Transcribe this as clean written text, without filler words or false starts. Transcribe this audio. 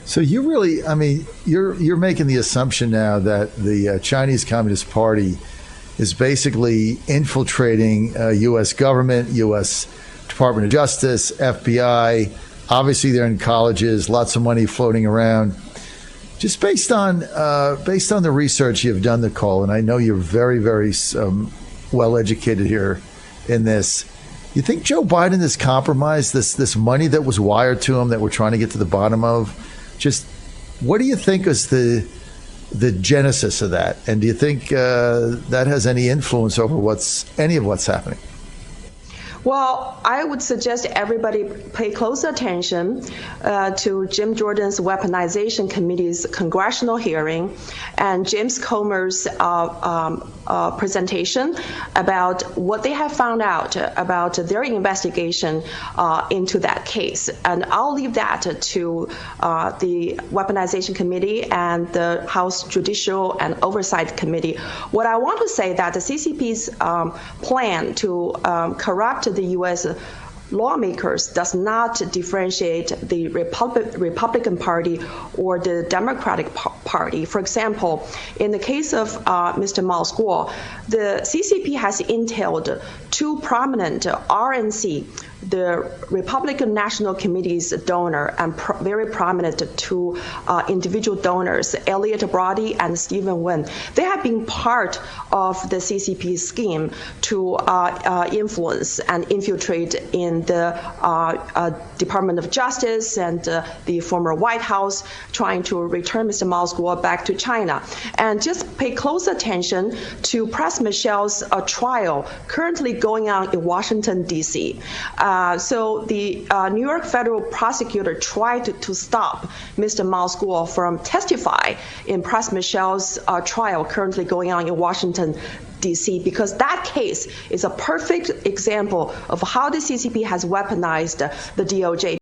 So you really, I mean, you're making the assumption now that the Chinese Communist Party is basically infiltrating U.S. government, U.S. Department of Justice, FBI. Obviously, they're in colleges, lots of money floating around. Just based on the research you've done, Nicole, and I know you're very, very well educated here in this. You think Joe Biden has compromised this money that was wired to him that we're trying to get to the bottom of? Just what do you think is the genesis of that? And do you think that has any influence over any of what's happening? Well, I would suggest everybody pay close attention to Jim Jordan's Weaponization Committee's congressional hearing and James Comer's presentation about what they have found out about their investigation into that case. And I'll leave that to the Weaponization Committee and the House Judicial and Oversight Committee. What I want to say that the CCP's plan to corrupt the U.S. lawmakers does not differentiate the Republican Party or the Democratic Party. For example, in the case of Mr. Mao's Guo, the CCP has entailed two prominent RNC, the Republican National Committee's donor, and very prominent two individual donors, Elliott, Broidy, and Stephen Wynn. They have been part of the CCP scheme to influence and infiltrate in the Department of Justice and the former White House, trying to return Mr. Mao's Guo back to China. And just pay close attention to Pras Michel's trial currently going on in Washington, D.C. So the New York federal prosecutor tried to stop Mr. Mao's Guo from testifying in Pras Michel's trial currently going on in Washington, D.C., because that case is a perfect example of how the CCP has weaponized the DOJ.